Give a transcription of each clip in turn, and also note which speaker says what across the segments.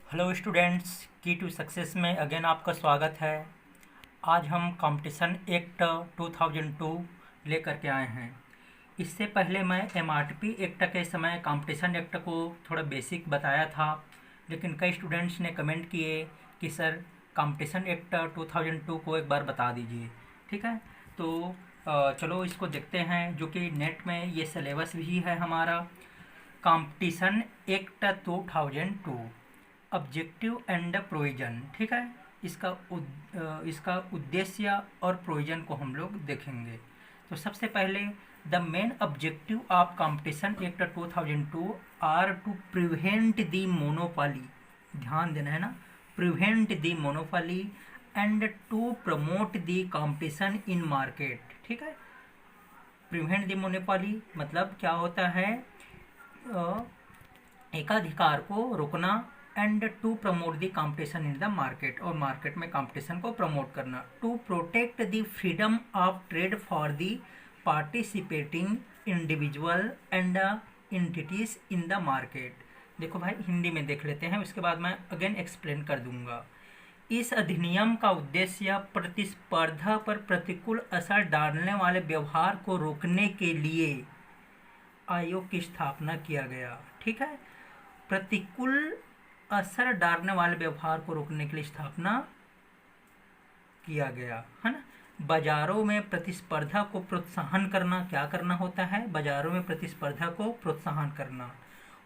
Speaker 1: Hello students, की to success में again आपका स्वागत है। आज हम कंपटीशन एक्ट 2002 लेकर के आए हैं। इससे पहले मैं एमआरटीपी एक्ट के समय कंपटीशन एक्ट को थोड़ा बेसिक बताया था, लेकिन कई स्टूडेंट्स ने कमेंट किए कि सर कंपटीशन एक्ट 2002 को एक बार बता दीजिए। ठीक है, तो चलो इसको देखते हैं, जो कि नेट में ये सिलेबस भी है हमारा। Competition act 2002 objective and provision. ठीक है, इसका उद्देश्य और प्रोविजन को हम लोग देखेंगे। तो सबसे पहले the main objective of competition act 2002 are to prevent the monopoly. ध्यान देना है ना, prevent the monopoly and to promote the competition in market. ठीक है, प्रिवेंट द मोनोपोली मतलब क्या होता है, एकाधिकार को रोकना, and to promote the competition in the market, और मार्केट में कंपटीशन को प्रमोट करना। To protect the freedom of trade for the participating individual and entities in the market. देखो भाई, हिंदी में देख लेते हैं, उसके बाद मैं अगेन एक्सप्लेन कर दूंगा। इस अधिनियम का उद्देश्य प्रतिस्पर्धा पर प्रतिकूल असर डालने वाले व्यवहार को रोकने के लिए आयोग की स्थापना किया गया। ठीक है, प्रतिकूल असर डालने वाले व्यवहार को रोकने के लिए स्थापना किया गया है ना। बाजारों में प्रतिस्पर्धा को प्रोत्साहन करना, क्या करना होता है, बाजारों में प्रतिस्पर्धा को प्रोत्साहन करना।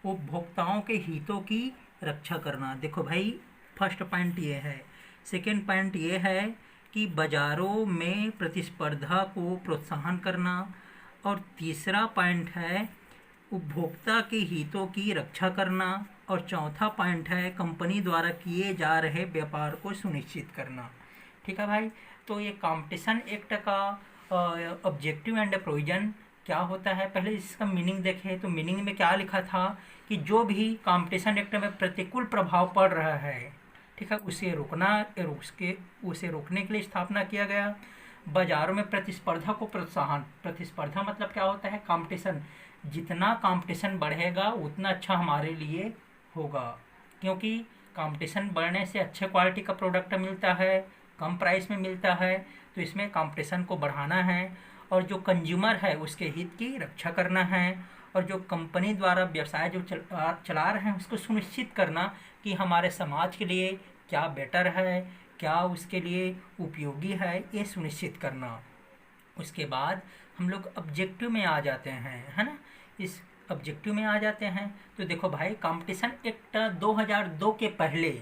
Speaker 1: उपभोक्ताओं के हितों की रक्षा करना। देखो भाई, फर्स्ट पॉइंट ये है। सेकेंड पॉइंट ये है कि बाजारों में प्रतिस्पर्धा को प्रोत्साहन करना, और तीसरा पॉइंट है उपभोक्ता के हितों की रक्षा करना, और चौथा पॉइंट है कंपनी द्वारा किए जा रहे व्यापार को सुनिश्चित करना। ठीक है भाई, तो ये कंपटीशन एक्ट का ऑब्जेक्टिव एंड प्रोविजन क्या होता है, पहले इसका मीनिंग देखें। तो मीनिंग में क्या लिखा था कि जो भी कंपटीशन एक्ट में प्रतिकूल प्रभाव पड़ रहा है, ठीक है, उसे रोकने के लिए स्थापना किया गया। बाजारों में प्रतिस्पर्धा को प्रोत्साहन, प्रतिस्पर्धा मतलब क्या होता है, कंपटीशन। जितना कंपटीशन बढ़ेगा उतना अच्छा हमारे लिए होगा, क्योंकि कंपटीशन बढ़ने से अच्छे क्वालिटी का प्रोडक्ट मिलता है, कम प्राइस में मिलता है। तो इसमें कंपटीशन को बढ़ाना है, और जो कंज्यूमर है उसके हित की रक्षा करना है, और जो कंपनी द्वारा व्यवसाय जो चला रहे हैं उसको सुनिश्चित करना कि हमारे समाज के लिए क्या बेटर है, क्या उसके लिए उपयोगी है, ये सुनिश्चित करना। उसके बाद हम लोग ऑब्जेक्टिव में आ जाते हैं, है ना। इस ऑब्जेक्टिव में आ जाते हैं तो देखो भाई, कंपटीशन एक्ट 2002 के पहले,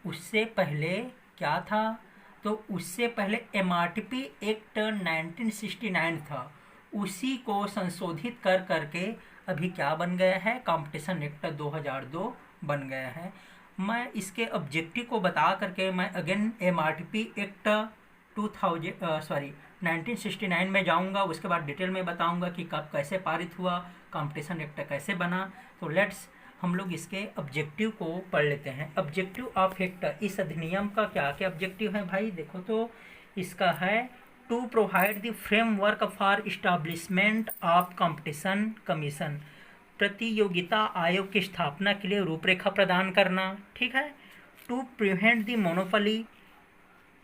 Speaker 1: उससे पहले क्या था, तो उससे पहले एमआरटीपी एक्ट 1969 था। उसी को संशोधित कर करके अभी क्या बन गया है, कंपटीशन एक्ट 2002 बन गया है। मैं इसके ऑब्जेक्टिव को बता करके मैं अगेन एमआरटीपी एक्ट 1969 में जाऊंगा, उसके बाद डिटेल में बताऊंगा कि कब कैसे पारित हुआ, कंपटीशन एक्ट कैसे बना। तो लेट्स हम लोग इसके ऑब्जेक्टिव को पढ़ लेते हैं। ऑब्जेक्टिव ऑफ एक्ट, इस अधिनियम का क्या क्या ऑब्जेक्टिव है भाई, देखो तो इसका है to provide the framework for establishment of competition commission, प्रतियोगिता आयोग की स्थापना के लिए रूपरेखा प्रदान करना। ठीक है, टू प्रिवेंट द मोनोपोली,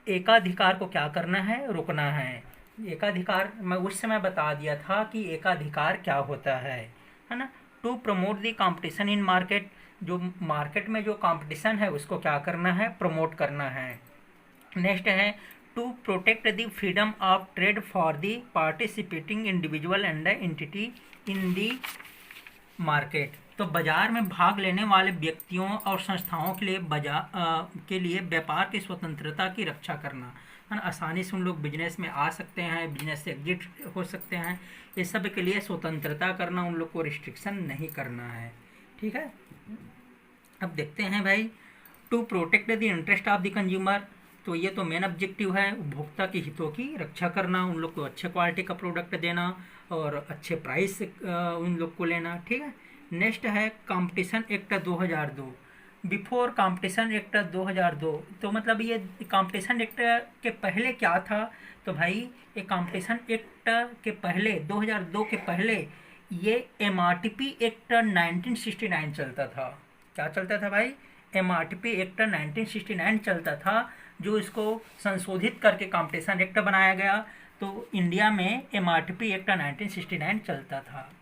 Speaker 1: एकाधिकार को क्या करना है, रोकना है। एकाधिकार मैं उस समय बता दिया था कि एकाधिकार क्या होता है ना। To promote the competition in market, जो मार्केट में जो कंपटीशन है उसको क्या करना है, प्रमोट करना है। नेक्स्ट है to protect the freedom of trade for the participating individual and entity in the market, तो बाजार में भाग लेने वाले व्यक्तियों और संस्थाओं के लिए के लिए व्यापार की स्वतंत्रता की रक्षा करना, है ना। आसानी से उन लोग बिजनेस में आ सकते हैं, बिजनेस से एग्जिट हो सकते हैं, ये सब के लिए स्वतंत्रता करना, उन लोग को रिस्ट्रिक्शन नहीं करना है। ठीक है, अब देखते हैं भाई, to protect the interest of the consumer, तो ये तो मेन ऑब्जेक्टिव है, उपभोक्ता के हितों की रक्षा करना, उन लोग को अच्छे क्वालिटी का प्रोडक्ट देना और अच्छे प्राइस से उन लोग को लेना। ठीक है, नेक्स्ट है competition act 2002। Before competition act 2002, तो मतलब ये कंपटीशन एक्ट के पहले क्या था, तो भाई ये कंपटीशन एक्ट के पहले 2002 के पहले ये एमआरटीपी एक्ट 1969 चलता था। क्या चलता था भाई, एमआरटीपी एक्ट 1969 चलता था, जो इसको संशोधित करके कॉम्पिटिशन एक्ट बनाया गया। तो इंडिया में एमआरटीपी एक्ट 1969 चलता था।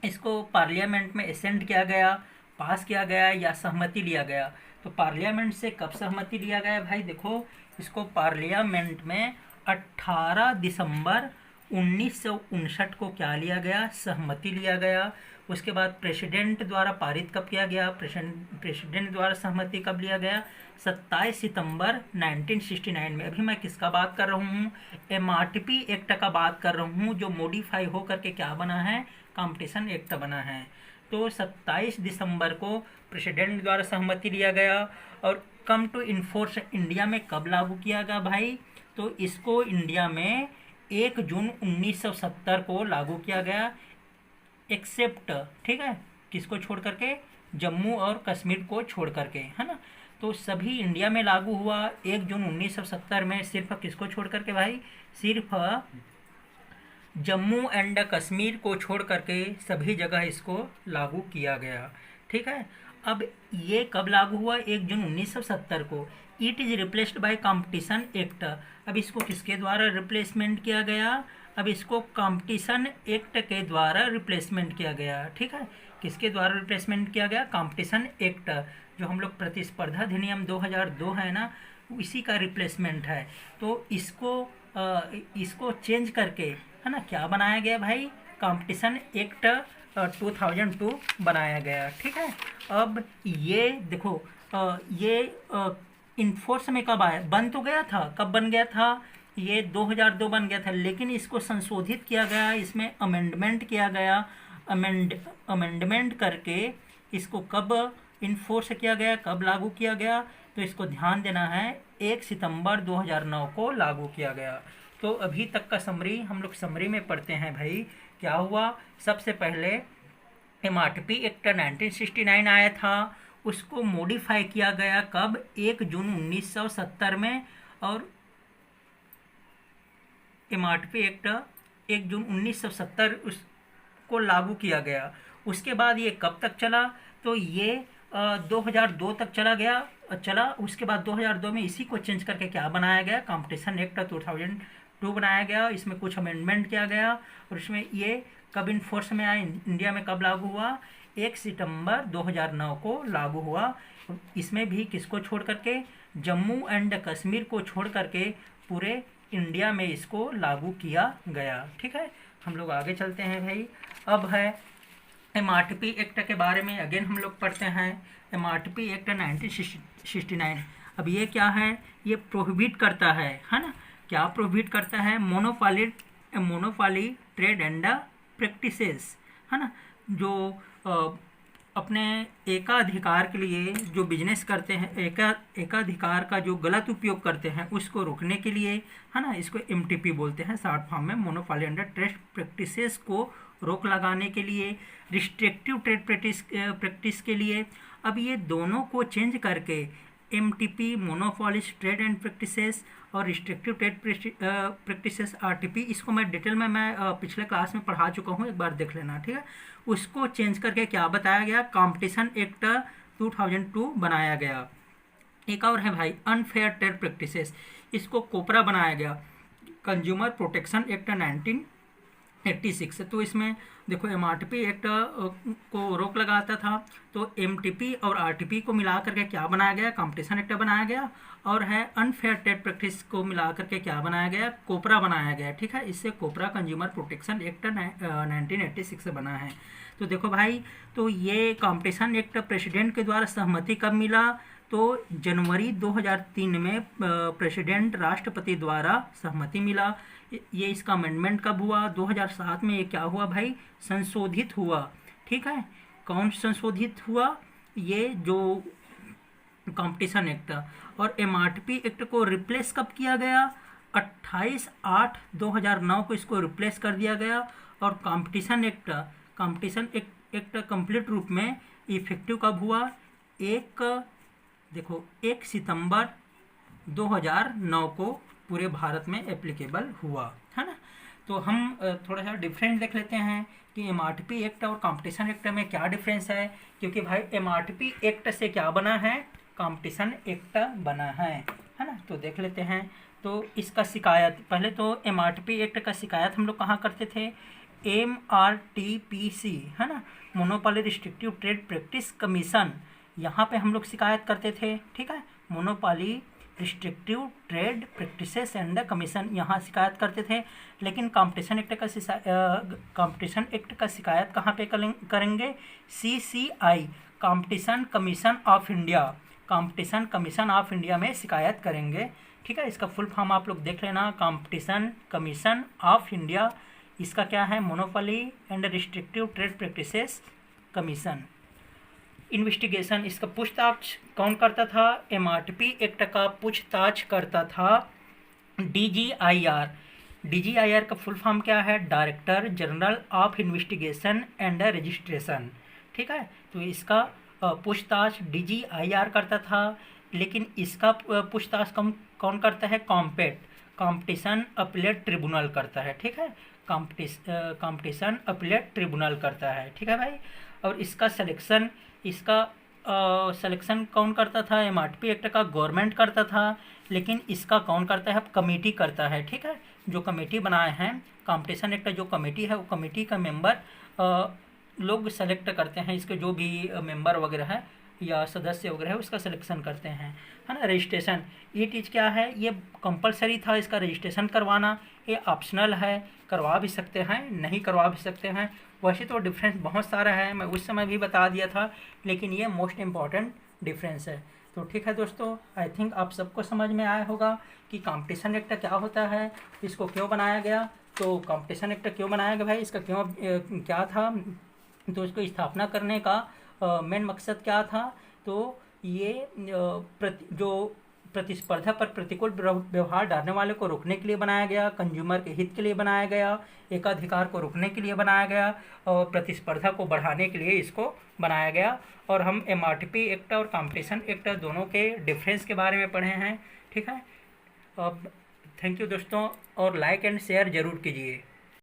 Speaker 1: इसको पार्लियामेंट में असेंट किया गया, पास किया गया या सहमति लिया गया। तो पार्लियामेंट से कब सहमति लिया गया भाई? देखो, इसको पार्लियामेंट में 18 दिसंबर 1959 को क्या लिया गया? सहमति लिया गया। उसके बाद प्रेसिडेंट द्वारा पारित कब किया गया? प्रेसिडेंट द्वारा सहमति कब लिया गया? 27 सितंबर 1969 में। अभी मैं किसका बात कर रहा हूँ? एमआरटीपी एक्ट का बात कर रहा हूँ, जो मॉडिफाई हो करके क्या बना है? कॉम्पिटिशन एक्ट बना है। तो 27 दिसंबर को प्रेसिडेंट द्वारा सहमति लिया गया। और कम टू इन्फोर्स इंडिया में कब लागू किया गया भाई? तो इसको इंडिया में 1 जून 1970 को लागू किया गया, एक्सेप्ट, ठीक है, किसको छोड़ करके? जम्मू और कश्मीर को छोड़ करके, है ना। तो सभी इंडिया में लागू हुआ 1 जून 1970 में, सिर्फ किसको छोड़ करके भाई? सिर्फ जम्मू एंड कश्मीर को छोड़ करके सभी जगह इसको लागू किया गया, ठीक है। अब ये कब लागू हुआ? 1 जून 1970 को। It is replaced by competition act. अब इसको किसके द्वारा रिप्लेसमेंट किया गया? अब इसको कॉम्पिटिशन एक्ट के द्वारा रिप्लेसमेंट किया गया, ठीक है। किसके द्वारा रिप्लेसमेंट किया गया? कॉम्पिटिशन एक्ट, जो हम लोग प्रतिस्पर्धा अधिनियम 2002 है ना, इसी का रिप्लेसमेंट है। तो इसको चेंज करके, है ना, क्या बनाया गया भाई? कॉम्पिटिशन एक्ट 2002 बनाया गया, ठीक है। अब ये देखो, ये इन्फोर्स में कब आया? बन तो गया था, कब बन गया था? ये 2002 बन गया था, लेकिन इसको संशोधित किया गया, इसमें अमेंडमेंट किया गया। अमेंडमेंट करके इसको कब इन्फोर्स किया गया, कब लागू किया गया? तो इसको ध्यान देना है, 1 सितंबर 2009 को लागू किया गया। तो अभी तक का समरी हम लोग समरी में पढ़ते हैं भाई। क्या हुआ? सबसे पहले एमआरटीपी एक्ट 1969 आया था, उसको मॉडिफाई किया गया कब? 1 जून 1970 में। और एमआरटीपी एक्ट 1 जून 1970 उसको लागू किया गया। उसके बाद ये कब तक चला? तो ये 2002 तक चला। उसके बाद 2002 में इसी को चेंज करके क्या बनाया गया? कॉम्पिटिशन एक्ट 2002 बनाया गया। इसमें कुछ अमेंडमेंट किया गया और इसमें ये कब इन्फोर्स में आया? इंडिया में कब लागू हुआ? 1 सितंबर 2009 को लागू हुआ। इसमें भी किसको छोड़ करके? जम्मू एंड कश्मीर को छोड़ करके पूरे इंडिया में इसको लागू किया गया, ठीक है। हम लोग आगे चलते हैं भाई। अब है एमआरटीपी एक्ट के बारे में अगेन हम लोग पढ़ते हैं। MRTP act 1969। अब ये क्या है? ये प्रोहिबिट करता है ना। क्या प्रोहिबिट करता है? मोनोपोली ट्रेड एंड प्रैक्टिसेस, है ना। जो अपने एकाधिकार के लिए जो बिजनेस करते हैं, एकाधिकार का जो गलत उपयोग करते हैं, उसको रोकने के लिए, है ना, इसको एमटीपी बोलते हैं शॉर्ट फॉर्म में, मोनोपोली एंड ट्रेड प्रैक्टिसेस को रोक लगाने के लिए, रिस्ट्रिक्टिव ट्रेड प्रैक्टिस के लिए। अब ये दोनों को चेंज करके MTP, monopolist trade and practices, और रिस्ट्रिक्टिव ट्रेड प्रैक्टिसेस आरटीपी, इसको मैं डिटेल में पिछले क्लास में पढ़ा चुका हूँ, एक बार देख लेना, ठीक है। उसको चेंज करके क्या बताया गया? कॉम्पिटिशन एक्ट 2002 बनाया गया। एक और है भाई अनफेयर ट्रेड प्रैक्टिसेस, इसको कोपरा बनाया गया, कंज्यूमर प्रोटेक्शन एक्ट 1986। तो इसमें देखो एमआरटीपी एक्ट को रोक लगाता था, तो एमटीपी और आरटीपी को मिला करके क्या बनाया गया? कॉम्पिटिशन एक्ट बनाया गया। और है अनफेयर ट्रेड प्रैक्टिस को मिला करके क्या बनाया गया? कोपरा बनाया गया, ठीक है। इससे कोपरा कंज्यूमर प्रोटेक्शन एक्ट 1986 से बना है। तो देखो भाई, तो ये कॉम्पिटिशन एक्ट प्रेसिडेंट के द्वारा सहमति कब मिला? तो जनवरी 2003 में प्रेसिडेंट राष्ट्रपति द्वारा सहमति मिला। ये इसका अमेंडमेंट कब हुआ? 2007 में ये क्या हुआ भाई? संशोधित हुआ, ठीक है। कौन संशोधित हुआ? ये जो कॉम्पिटिशन एक्ट। और एमआरटीपी एक्ट को रिप्लेस कब किया गया? 28/8/2009 को इसको रिप्लेस कर दिया गया। और कॉम्पिटिशन एक्ट कंप्लीट रूप में इफेक्टिव कब हुआ? 1 सितंबर 2009 को पूरे भारत में एप्लीकेबल हुआ, है ना। तो हम थोड़ा सा डिफरेंट देख लेते हैं कि एमआरटीपी एक्ट और कंपटीशन एक्ट में क्या डिफरेंस है, क्योंकि भाई एमआरटीपी एक्ट से क्या बना है, कंपटीशन एक्ट बना है ना। तो देख लेते हैं। तो इसका शिकायत, पहले तो एमआरटीपी एक्ट का शिकायत हम लोग कहाँ करते थे, MRTPC है ना, monopoly restrictive trade practice commission, यहाँ पे हम लोग शिकायत करते थे। ठीक है, monopoly restrictive trade practices and commission, यहाँ शिकायत करते थे। लेकिन कंपटीशन एक्ट का शिकायत कहाँ पे करेंगे, CCI, competition commission of India, competition commission of India में शिकायत करेंगे। ठीक है, इसका फुल फॉर्म आप लोग देख लेना, कंपटीशन कमीशन ऑफ इंडिया, इसका क्या है, monopoly and restrictive trade practices commission. Investigation, इसका पूछताछ कौन करता था, एमआरटीपी एक्ट का पूछताछ करता था DGIR। DGIR का फुल फॉर्म क्या है, director general of investigation and registration. ठीक है, तो इसका पूछताछ DGIR करता था, लेकिन इसका पूछताछ कौन करता है, कंपटीशन अपीलेट ट्रिब्यूनल करता है। ठीक है, कंपटीशन अपीलेट ट्रिब्यूनल करता है। ठीक है भाई, और इसका सिलेक्शन कौन करता था, एमआरटीपी एक्ट का गवर्नमेंट करता था, लेकिन इसका कौन करता है, कमेटी करता है। ठीक है, जो कमेटी बनाए हैं, कंपटीशन एक्ट जो कमेटी है, वो कमेटी का मेंबर लोग सेलेक्ट करते हैं, इसके जो भी मेंबर वगैरह है या सदस्य वगैरह है उसका सिलेक्शन करते हैं, है ना। रजिस्ट्रेशन, ये चीज़ क्या है, ये कंपलसरी था इसका रजिस्ट्रेशन करवाना, ये ऑप्शनल है, करवा भी सकते हैं, नहीं करवा भी सकते हैं। वैसे तो डिफरेंस बहुत सारा है, मैं उस समय भी बता दिया था, लेकिन ये मोस्ट इम्पॉर्टेंट डिफरेंस है। तो ठीक है दोस्तों, आई थिंक आप सबको समझ में आया होगा कि कंपटीशन एक्ट क्या होता है, इसको क्यों बनाया गया। तो कंपटीशन एक्ट क्यों बनाया गया भाई, इसका क्यों क्या था, तो इसको स्थापना करने का मेन मकसद क्या था, तो ये जो प्रतिस्पर्धा पर प्रतिकूल व्यवहार डालने वाले को रोकने के लिए बनाया गया, कंज्यूमर के हित के लिए बनाया गया, एकाधिकार को रोकने के लिए बनाया गया, और प्रतिस्पर्धा को बढ़ाने के लिए इसको बनाया गया। और हम एमआरटीपी एक्ट और कंपटीशन एक्ट दोनों के डिफरेंस के बारे में पढ़े हैं। ठीक है, अब थैंक यू दोस्तों, और लाइक एंड शेयर ज़रूर कीजिए।